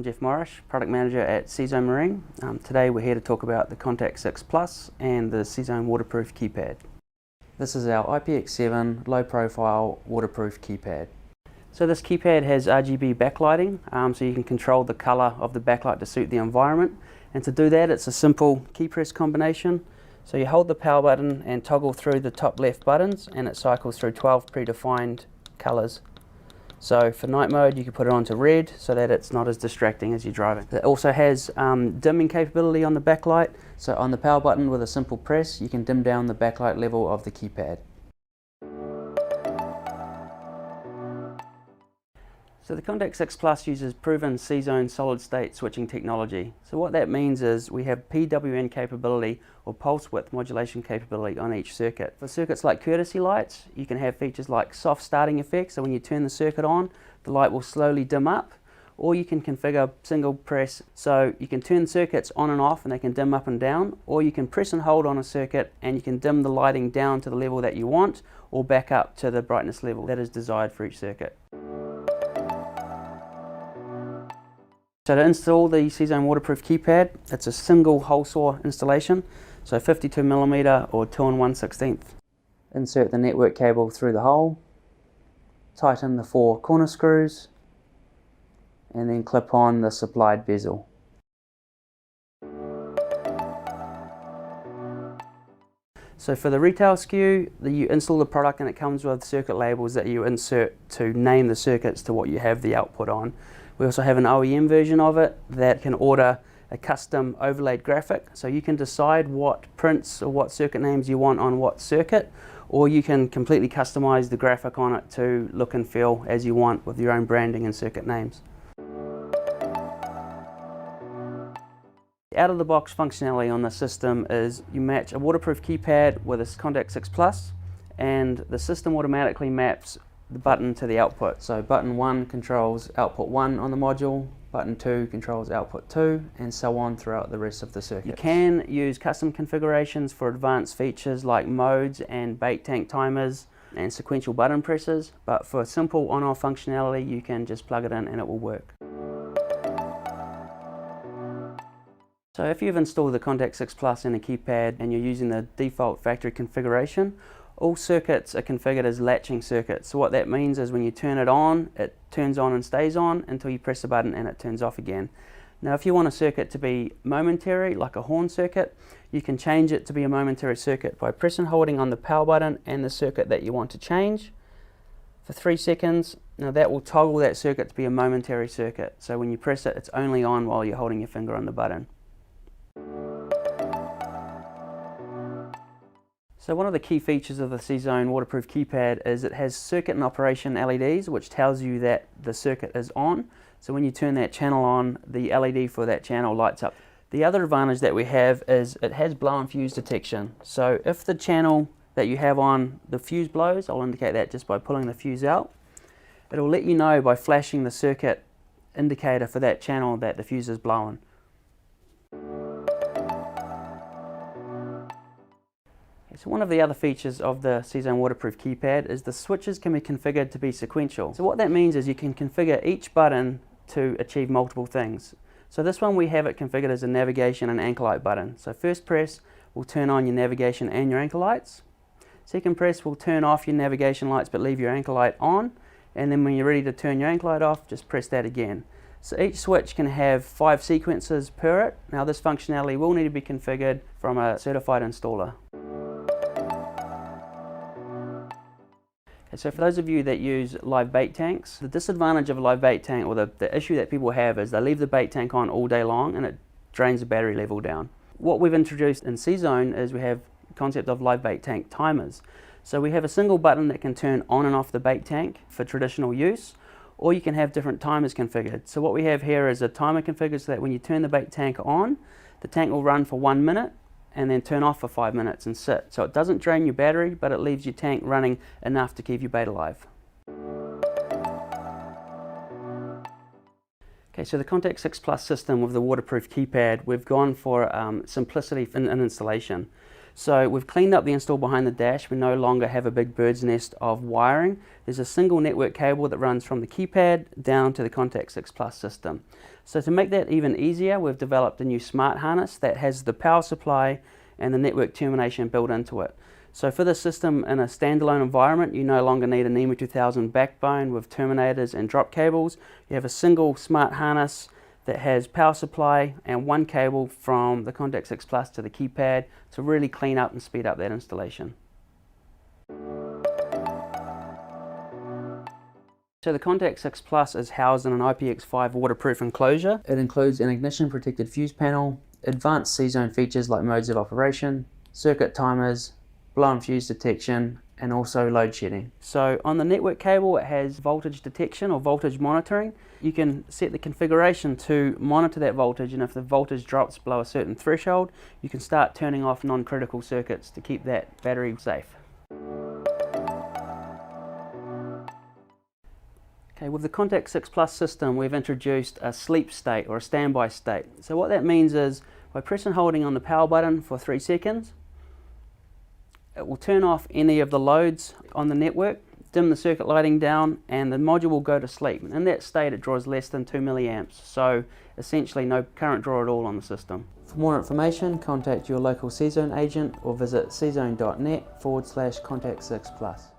I'm Jeff Morrish, Product Manager at CZone Marine. Today we're here to talk about the Contact 6 Plus and the CZone Waterproof Keypad. This is our IPX7 low profile waterproof keypad. So this keypad has RGB backlighting, so you can control the colour of the backlight to suit the environment. And to do that, it's a simple key press combination. So you hold the power button and toggle through the top left buttons, and it cycles through 12 predefined colours. So for night mode, you can put it onto red so that it's not as distracting as you're driving. It also has dimming capability on the backlight. So on the power button with a simple press, you can dim down the backlight level of the keypad. So the Contact 6 Plus uses proven CZone solid state switching technology. So what that means is we have PWM capability or pulse width modulation capability on each circuit. For circuits like courtesy lights, you can have features like soft starting effects, so when you turn the circuit on, the light will slowly dim up, or you can configure single press, so you can turn circuits on and off and they can dim up and down, or you can press and hold on a circuit and you can dim the lighting down to the level that you want or back up to the brightness level that is desired for each circuit. So to install the CZone waterproof keypad, it's a single hole saw installation, so 52mm or 2 1/16. Insert the network cable through the hole, tighten the 4 corner screws, and then clip on the supplied bezel. So for the retail SKU, you install the product and it comes with circuit labels that you insert to name the circuits to what you have the output on. We also have an OEM version of it that can order a custom overlaid graphic, so you can decide what prints or what circuit names you want on what circuit, or you can completely customize the graphic on it to look and feel as you want with your own branding and circuit names. Out of the box functionality on the system is you match a waterproof keypad with a Contact 6 Plus, and the system automatically maps the button to the output. So button 1 controls output 1 on the module, button 2 controls output 2, and so on throughout the rest of the circuit. You can use custom configurations for advanced features like modes and bait tank timers and sequential button presses, but for simple on-off functionality you can just plug it in and it will work. So if you've installed the Contact 6 Plus in a keypad and you're using the default factory configuration, all circuits are configured as latching circuits. So what that means is when you turn it turns on and stays on until you press the button and it turns off again. Now if you want a circuit to be momentary, like a horn circuit, you can change it to be a momentary circuit by pressing and holding on the power button and the circuit that you want to change for 3 seconds. Now that will toggle that circuit to be a momentary circuit. So when you press it, it's only on while you're holding your finger on the button. So one of the key features of the CZone waterproof keypad is it has circuit and operation LEDs, which tells you that the circuit is on. So when you turn that channel on, the LED for that channel lights up. The other advantage that we have is it has blown fuse detection. So if the channel that you have on, the fuse blows, I'll indicate that just by pulling the fuse out. It'll let you know by flashing the circuit indicator for that channel that the fuse is blown. So one of the other features of the CZone waterproof keypad is the switches can be configured to be sequential. So what that means is you can configure each button to achieve multiple things. So this one we have it configured as a navigation and anchor light button. So first press will turn on your navigation and your anchor lights. Second press will turn off your navigation lights but leave your anchor light on. And then when you're ready to turn your anchor light off, just press that again. So each switch can have 5 sequences per it. Now this functionality will need to be configured from a certified installer. So for those of you that use live bait tanks, the disadvantage of a live bait tank, or the issue that people have, is they leave the bait tank on all day long and it drains the battery level down. What we've introduced in CZone is we have the concept of live bait tank timers. So we have a single button that can turn on and off the bait tank for traditional use, or you can have different timers configured. So what we have here is a timer configured so that when you turn the bait tank on, the tank will run for 1 minute and then turn off for 5 minutes and sit. So it doesn't drain your battery, but it leaves your tank running enough to keep your bait alive. Okay, so the Contact 6 Plus system with the waterproof keypad, we've gone for simplicity in installation. So we've cleaned up the install behind the dash. We no longer have a big bird's nest of wiring. There's a single network cable that runs from the keypad down to the Contact 6 Plus system. So to make that even easier, we've developed a new smart harness that has the power supply and the network termination built into it. So for this system in a standalone environment, you no longer need a NEMA 2000 backbone with terminators and drop cables. You have a single smart harness that has power supply and one cable from the Contact 6 Plus to the keypad to really clean up and speed up that installation. So the Contact 6 Plus is housed in an IPX5 waterproof enclosure. It includes an ignition protected fuse panel, advanced C-zone features like modes of operation, circuit timers, blown fuse detection, and also load shedding. So on the network cable it has voltage detection or voltage monitoring. You can set the configuration to monitor that voltage, and if the voltage drops below a certain threshold, you can start turning off non-critical circuits to keep that battery safe. Okay, with the Contact 6 Plus system we've introduced a sleep state or a standby state. So what that means is by pressing and holding on the power button for 3 seconds, it will turn off any of the loads on the network, dim the circuit lighting down, and the module will go to sleep. And in that state it draws less than 2 milliamps, so essentially no current draw at all on the system. For more information, contact your local C-Zone agent or visit czone.net/Contact 6 Plus.